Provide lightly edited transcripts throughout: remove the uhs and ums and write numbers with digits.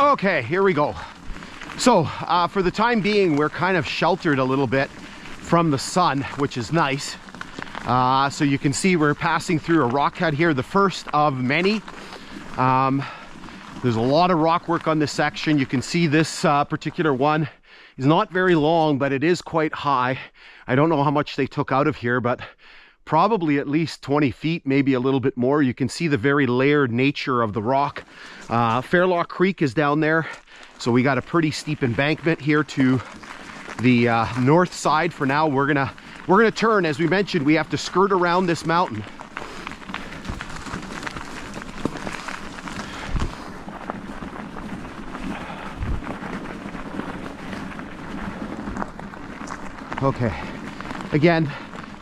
Okay, here we go. So for the time being, we're kind of sheltered a little bit from the sun, which is nice. So you can see we're passing through a rock cut here, the first of many. There's a lot of rock work on this section. You can see this particular one is not very long, but it is quite high. I don't know how much they took out of here, but probably at least 20 feet, maybe a little bit more. You can see the very layered nature of the rock. Fairloch Creek is down there. So we got a pretty steep embankment here to the north side. For now, we're gonna turn. As we mentioned, we have to skirt around this mountain. Okay, again,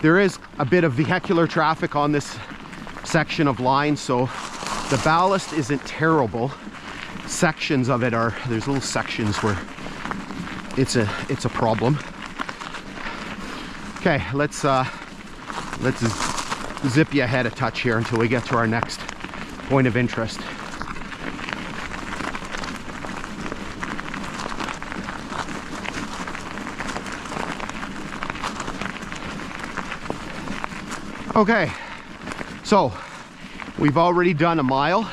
there is a bit of vehicular traffic on this section of line, so the ballast isn't terrible. Sections of it are, there's little sections where it's a problem. Okay, let's zip you ahead a touch here until we get to our next point of interest. Okay, so we've already done a mile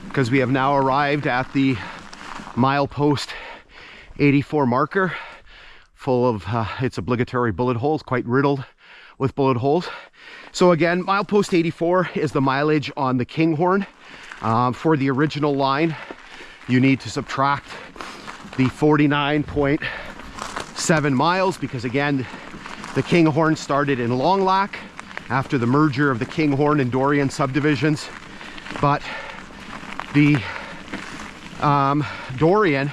because we have now arrived at the milepost 84 marker, full of its obligatory bullet holes, quite riddled with bullet holes. So again, milepost 84 is the mileage on the Kinghorn. For the original line, you need to subtract the 49.7 miles because again, the Kinghorn started in Long Lac after the merger of the Kinghorn and Dorion subdivisions, but the Dorion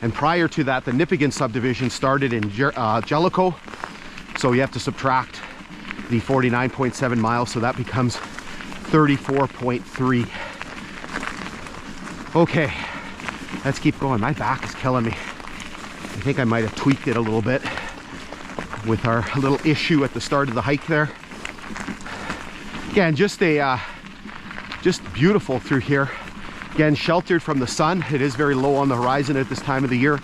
and prior to that the Nipigon subdivision started in Jellicoe, so you have to subtract the 49.7 miles, so that becomes 34.3. Okay, let's keep going. My back is killing me. I think I might have tweaked it a little bit with our little issue at the start of the hike there. Again, just beautiful through here. Again, sheltered from the sun. It is very low on the horizon at this time of the year,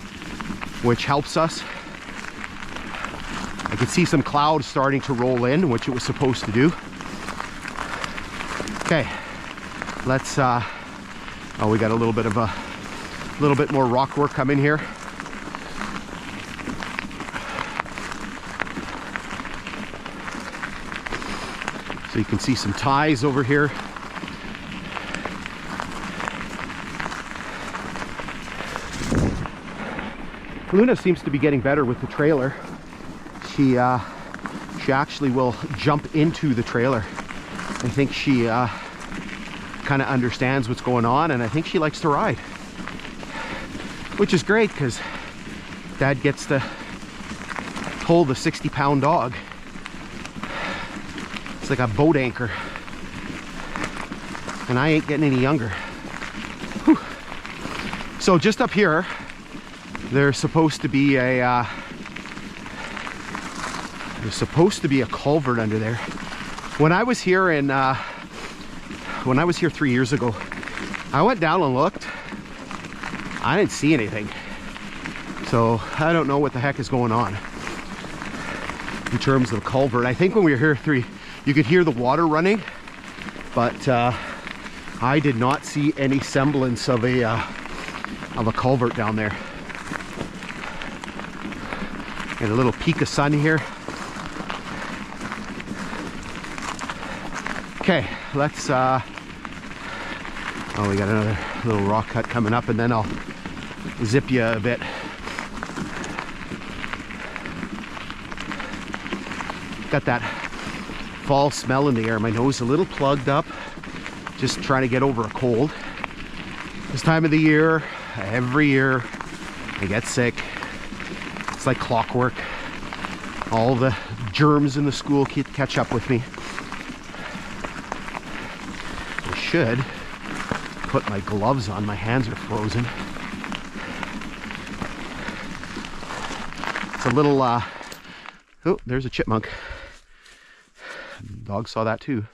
which helps us. I can see some clouds starting to roll in, which it was supposed to do. Okay, let's oh, we got a little bit more rock work coming here. So you can see some ties over here. Luna seems to be getting better with the trailer. She actually will jump into the trailer. I think she kind of understands what's going on, and I think she likes to ride, which is great because Dad gets to hold the 60-pound dog. It's like a boat anchor, and I ain't getting any younger. Whew. So just up here, there's supposed to be a culvert under there. When I was here 3 years ago, I went down and looked. I didn't see anything, so I don't know what the heck is going on in terms of the culvert. I think when we were here you could hear the water running, but I did not see any semblance of a culvert down there. Get a little peek of sun here. Okay, let's oh, we got another little rock cut coming up, and then I'll zip you a bit. Got that fall smell in the air. My nose a little plugged up, just trying to get over a cold. This time of the year, every year I get sick. It's like clockwork. All the germs in the school catch up with me. I should put my gloves on. My hands are frozen. It's a little oh, there's a chipmunk. Dog saw that too.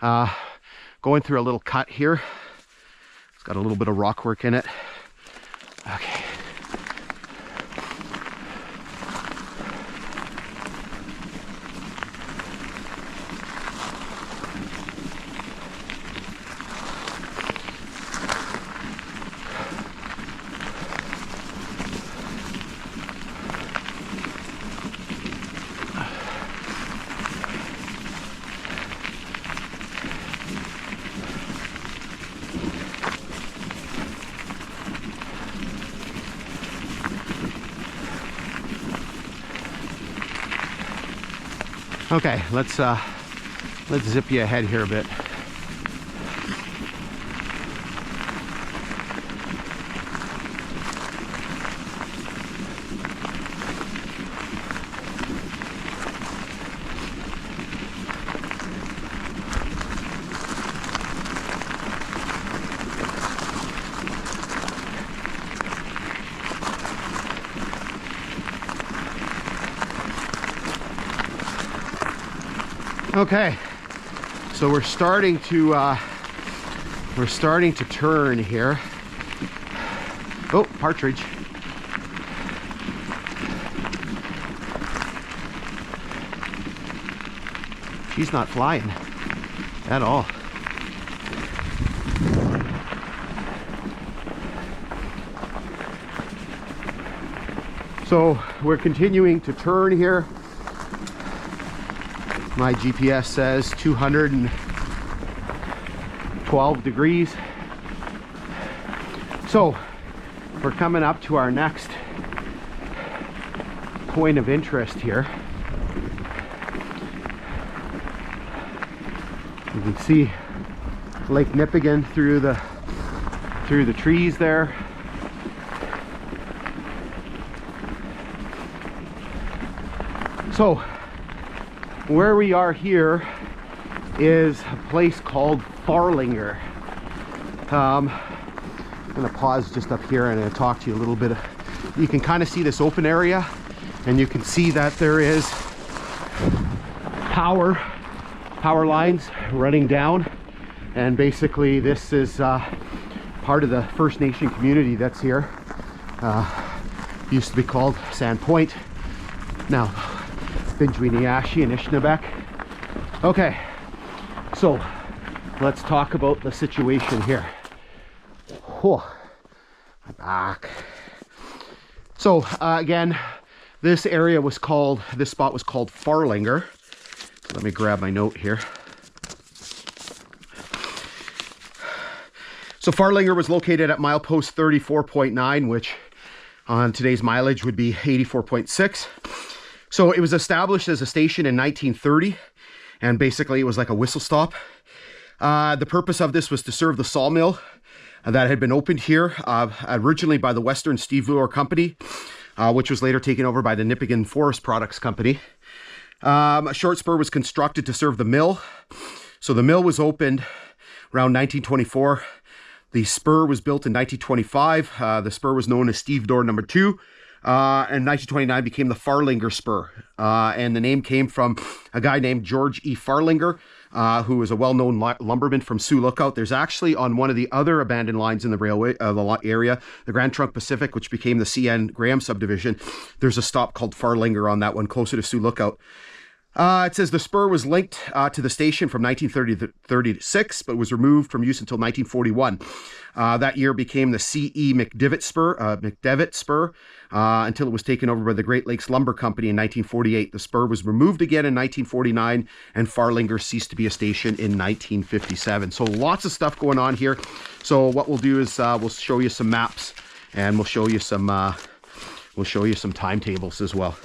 Going through a little cut here. It's got a little bit of rock work in it. Okay. Okay, let's zip you ahead here a bit. Okay, so we're starting to turn here. Oh, partridge. She's not flying at all. So we're continuing to turn here. My GPS says 212 degrees. So we're coming up to our next point of interest here. You can see Lake Nipigon through the trees there. So where we are here is a place called Farlinger. I'm gonna pause just up here and talk to you a little bit. You can kind of see this open area, and you can see that there is power lines running down, and basically this is part of the First Nation community that's here. Used to be called Sand Point, now Bingwi Neyaashi Anishinaabek. Okay, so let's talk about the situation here. Oh, my back. So again, this spot was called Farlinger. Let me grab my note here. So Farlinger was located at milepost 34.9, which on today's mileage would be 84.6. So it was established as a station in 1930, and basically it was like a whistle stop. The purpose of this was to serve the sawmill that had been opened here originally by the Western Stevedore Company, which was later taken over by the Nipigon Forest Products Company. A short spur was constructed to serve the mill. So the mill was opened around 1924. The spur was built in 1925. The spur was known as Stevedore No. 2. And 1929 became the Farlinger Spur. And the name came from a guy named George E. Farlinger, who was a well-known lumberman from Sioux Lookout. There's actually on one of the other abandoned lines in the railway area, the Grand Trunk Pacific, which became the CN-Graham subdivision. There's a stop called Farlinger on that one, closer to Sioux Lookout. It says the spur was linked to the station from 1936, but was removed from use until 1941. That year became the C.E. McDevitt Spur, until it was taken over by the Great Lakes Lumber Company in 1948. The spur was removed again in 1949, and Farlinger ceased to be a station in 1957. So lots of stuff going on here. So what we'll do is we'll show you some maps, and we'll show you some timetables as well.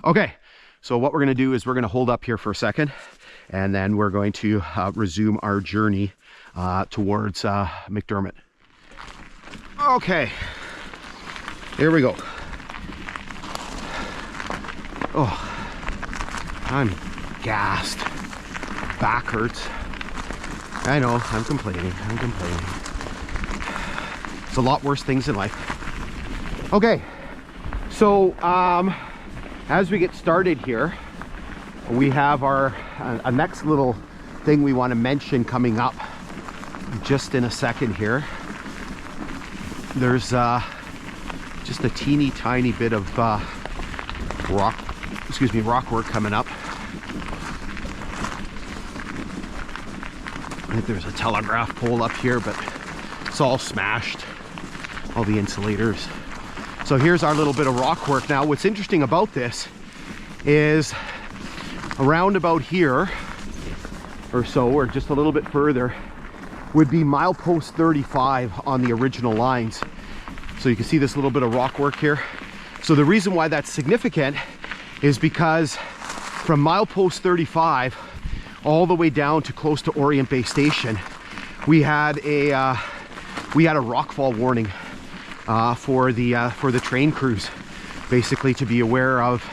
Okay, so what we're going to do is we're going to hold up here for a second, and then we're going to resume our journey towards McDermott. Okay, here we go. Oh, I'm gassed. Back hurts. I know, I'm complaining. It's a lot worse things in life. Okay, so as we get started here, we have our a next little thing we want to mention coming up just in a second here. There's just a teeny tiny bit of rock work coming up. I think there's a telegraph pole up here, but it's all smashed, all the insulators. So here's our little bit of rock work. Now what's interesting about this is around about here or so, or just a little bit further, would be milepost 35 on the original lines. So you can see this little bit of rock work here. So the reason why that's significant is because from milepost 35 all the way down to close to Orient Bay Station, we had a rockfall warning for the train crews, basically to be aware of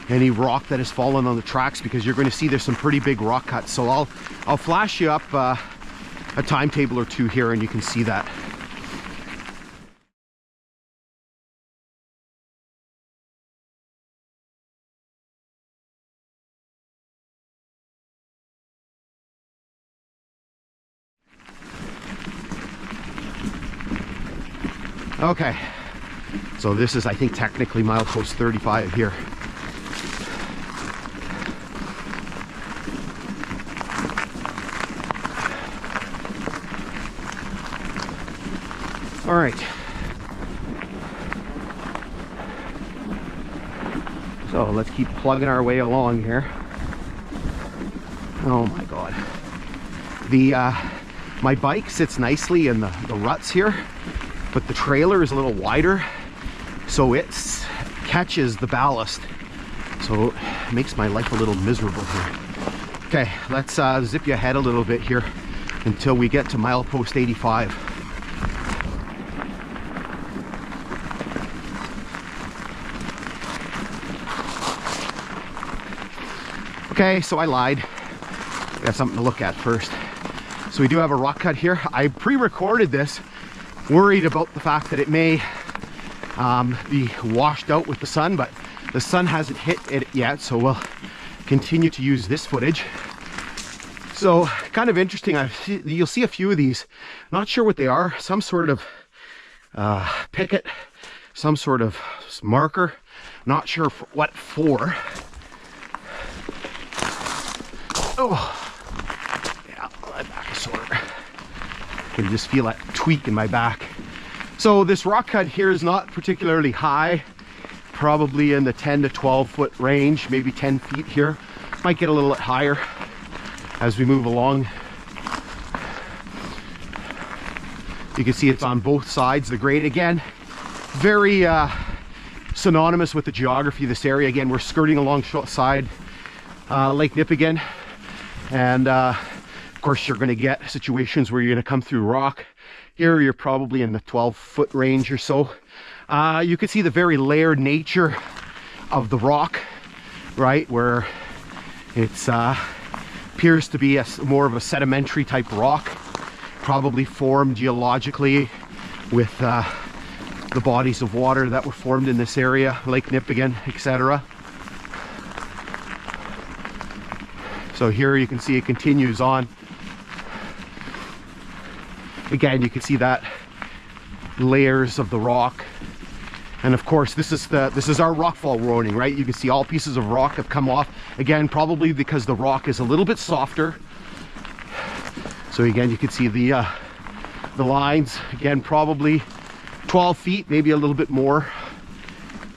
any rock that has fallen on the tracks, because you're going to see there's some pretty big rock cuts. So I'll flash you up a timetable or two here, and you can see that. Okay, so this is, I think, technically milepost 35 here. All right. So let's keep plugging our way along here. Oh my God. My bike sits nicely in the ruts here, but the trailer is a little wider, so it catches the ballast. So it makes my life a little miserable here. Okay, let's zip you ahead a little bit here until we get to milepost 85. Okay, so I lied. I got something to look at first. So we do have a rock cut here. I pre-recorded this, worried about the fact that it may be washed out with the sun, but the sun hasn't hit it yet, so we'll continue to use this footage. So kind of interesting, you'll see a few of these, not sure what they are, some sort of picket, some sort of marker, not sure what for. Oh, yeah, my back is sore. I can just feel that tweak in my back. So this rock cut here is not particularly high, probably in the 10 to 12 foot range, maybe 10 feet here. Might get a little bit higher as we move along. You can see it's on both sides. The grade, again, very synonymous with the geography of this area. Again, we're skirting alongside Lake Nipigon, and of course you're going to get situations where you're going to come through rock. Here you're probably in the 12 foot range or so. You can see the very layered nature of the rock, right, where it's appears to be more of a sedimentary type rock, probably formed geologically with the bodies of water that were formed in this area, Lake Nipigon, etc. So here you can see it continues on. Again, you can see that layers of the rock, and of course this is our rockfall warning, right? You can see all pieces of rock have come off, again probably because the rock is a little bit softer. So again, you can see the lines, again probably 12 feet, maybe a little bit more.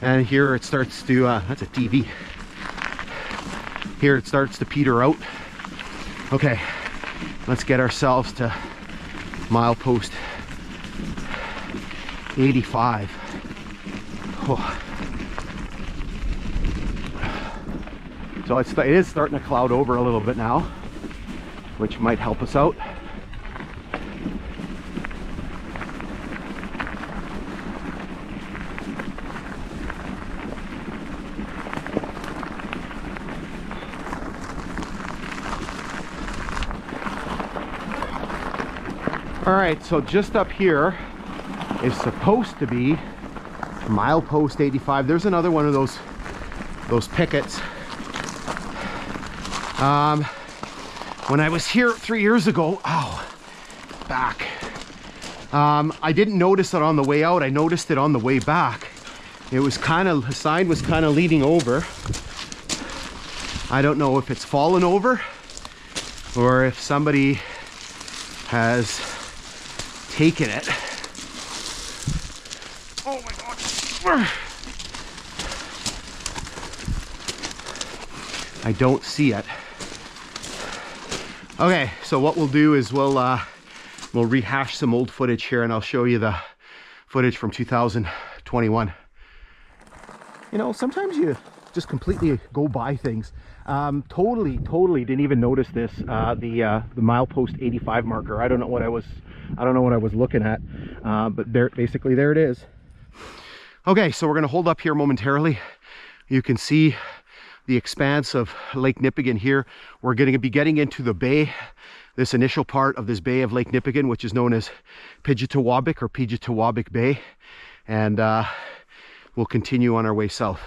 And here it starts to that's a TV. Here it starts to peter out. Okay, let's get ourselves to milepost 85. Oh. So it is starting to cloud over a little bit now, which might help us out. All right, so just up here is supposed to be milepost 85. There's another one of those pickets. When I was here 3 years ago, back. I didn't notice it on the way out. I noticed it on the way back. It was the sign was kind of leaning over. I don't know if it's fallen over or if somebody has taken it. Oh my God. I don't see it. Okay, so what we'll do is we'll rehash some old footage here, and I'll show you the footage from 2021. You know, sometimes you just completely go by things. Totally didn't even notice this. The milepost 85 marker. I don't know what I was looking at, but basically there it is. Okay, so we're gonna hold up here momentarily. You can see the expanse of Lake Nipigon here. We're going to be getting into the bay, this initial part of this bay of Lake Nipigon, which is known as Pidgetawabik or Pidgetawabik Bay, and we'll continue on our way south.